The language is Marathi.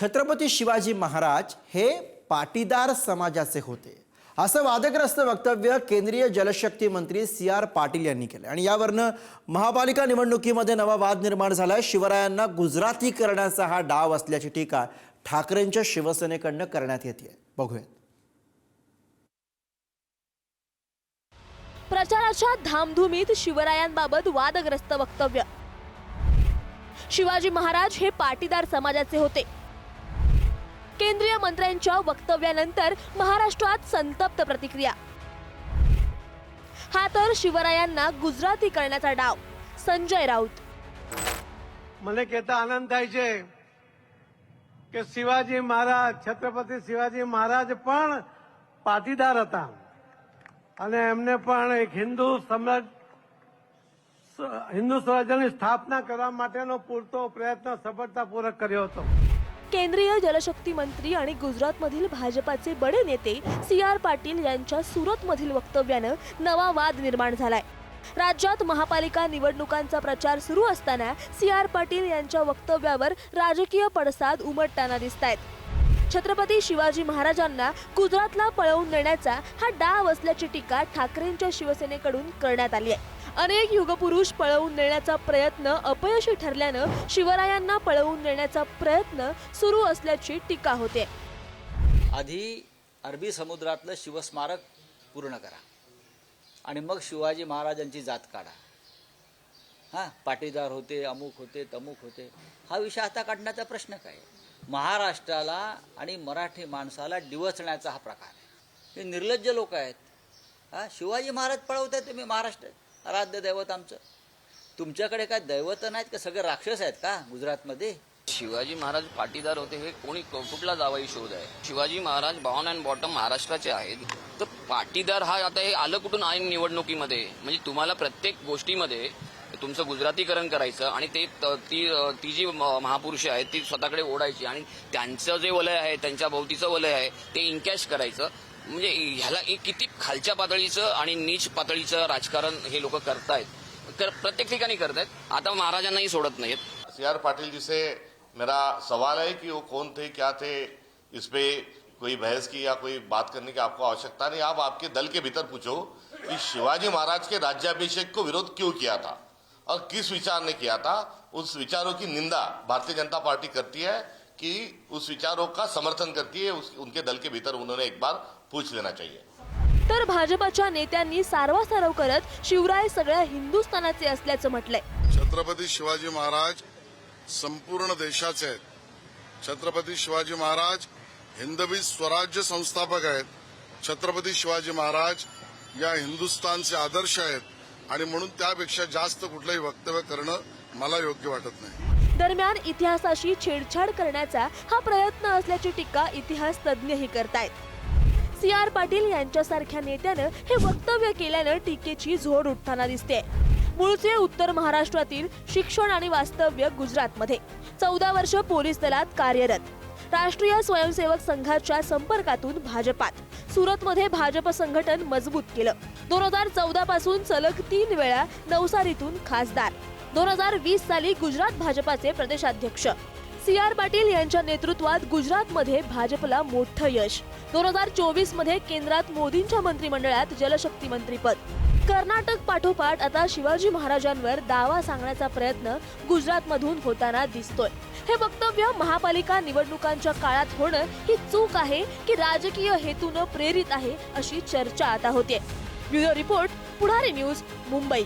छत्रपती शिवाजी महाराज हे पाटीदार समाजाचे होते असं वादग्रस्त वक्तव्य केंद्रीय जलशक्ती मंत्री CR पाटील यांनी केले आणि यावरनं महापालिका निवडणुकीमध्ये नवा वाद निर्माण झालाय। शिवरायांना गुजराती करण्याचा हा डाव असल्याची टीका ठाकरेंच्या शिवसेनेकडून करण्यात येते। बघूया। प्रचाराच्या धामधुमीत शिवरायांबाबत वादग्रस्त वक्तव्य। शिवाजी महाराज हे पाटीदार समाजाचे होते। केंद्रीय मंत्र्यांच्या वक्तव्यानंतर महाराष्ट्रात संतप्त प्रतिक्रिया। हा तर शिवरायांना गुजराती करण्याचा डाव। संजय राऊत। મને કહેતા આનંદ થાય છે કે શિવાજી મહારાજ છત્રપતિ શિવાજી મહારાજ પણ પાટીદાર હતા અને એમને પણ એક હિન્દુ સ્વરાજ્યની સ્થાપના કરવા માટેનો પૂરતો પ્રયત્ન સફળતાપૂર્વક કર્યો હતો। केंद्रीय जलशक्ती मंत्री आणि गुजरातमधील भाजपाचे बडे नेते CR पाटील यांच्या सुरतमधील वक्तव्यानं नवा वाद निर्माण झालाय। राज्यात महापालिका निवडणुकांचा प्रचार सुरू असताना CR पाटील यांच्या वक्तव्यावर राजकीय पडसाद उमटताना दिसतायत। छत्रपती शिवाजी महाराजांना गुजरातला पळवून नेण्याचा हा डाव असल्याची टीका ठाकरेंच्या शिवसेनेकडून करण्यात आली आहे। अनेक युगपुरुष पळवून नेण्याचा प्रयत्न अपयशी ठरल्यानं शिवरायांना पळवून नेण्याचा प्रयत्न सुरू असल्याची टीका होते। आधी अरबी समुद्रातलं शिवस्मारक पूर्ण करा आणि मग शिवाजी महाराजांची जात काढा। पाटीदार होते, अमुक होते, तमुक होते, हा विषय आता काढण्याचा प्रश्न काय? महाराष्ट्राला आणि मराठी माणसाला डिवचण्याचा हा प्रकार आहे। हे निर्लज्ज लोक आहेत। शिवाजी महाराज पळवताय तुम्ही, महाराष्ट्र आराध्य दैवत आमचं। तुमच्याकडे काय दैवत नाहीत का? सगळे राक्षस आहेत का गुजरातमध्ये? शिवाजी महाराज पाटीदार होते हे कोणी कुठला जावाई शोध आहे? Shivaji Maharaj born and bottom महाराष्ट्राचे आहेत, तर पाटीदार हा आता हे आलं कुठून आहे निवडणुकीमध्ये? म्हणजे तुम्हाला प्रत्येक गोष्टीमध्ये तुमचं गुजरातीकरण करायचं आणि ती जी महापुरुष आहेत ती स्वतःकडे ओढायची आणि त्यांचं जे वलय आहे, त्यांच्या भोवतीचं वलय आहे ते इनकॅश करायचं। म्हणजे ह्याला किती खालच्या पातळीचं आणि नीच पातळीचं राजकारण हे लोक करतायत, प्रत्येक ठिकाणी करतायत। आता महाराजांनाही सोडत नाहीत। CR पाटिल जी से मेरा सवाल है कि वो कौन थे, क्या थे, इस पे कोई बहस की या कोई बात करने की आपको आवश्यकता नहीं। आप आपके दल के भीतर पूछो कि शिवाजी महाराज के राज्याभिषेक को विरोध क्यों किया था और किस विचार ने किया था। उस विचारों की निंदा भारतीय जनता पार्टी करती है कि उस विचारों का समर्थन करती है, उनके दल के भीतर उन्होंने एक बार पूछ लेना चाहिए। तर भाजपाच्या नेत्यांनी सारवासारव करत शिवराय सगळ्या हिंदुस्थानाचे असल्याचं म्हटलंय। छत्रपती शिवाजी महाराज संपूर्ण देशाचे आहेत। छत्रपती शिवाजी महाराज हिंदवी स्वराज्य संस्थापक आहेत। छत्रपती शिवाजी महाराज या हिंदुस्थानचे आदर्श आहेत आणि म्हणून त्यापेक्षा जास्त कुठलंही वक्तव्य करणं मला योग्य वाटत नाही। दरम्यान इतिहासाशी छेडछाड करण्याचा हा प्रयत्न असल्याची टीका इतिहास तज्ञही करतायत। CR पाटील यांच्यासारख्या नेत्यानं हे वक्तव्य केल्यानं टीकेची झोड उठताना दिसते। मूळचे उत्तर महाराष्ट्रातील, शिक्षण आणि वास्तव्य गुजरातमध्ये, 14 वर्ष पोलीस दलात कार्यरत, राष्ट्रीय स्वयंसेवक संघाच्या संपर्कातून भाजपात, सुरतमध्ये भाजप संघटन मजबूत केलं। 2014 पासून सलग 3 वेळा नवसारीतून खासदार, 2020 साली गुजरात भाजपाचे प्रदेशाध्यक्ष। CR पाटील यांच्या नेतृत्वात गुजरातमध्ये भाजपला मोठं यश। 2024 मध्ये केंद्रात मोदींच्या मंत्रिमंडळात जलशक्ती मंत्रीपद। कर्नाटक पाठोपाठ आता शिवाजी महाराजांवर दावा सांगण्याचा प्रयत्न गुजरातमधून होताना दिसतोय। हे वक्तव्य महापालिका निवडणुकांच्या काळात होणं ही चूक आहे की राजकीय हेतूनं प्रेरित आहे, अशी चर्चा आता होते। ब्युरो रिपोर्ट, पुढारी न्यूज, मुंबई।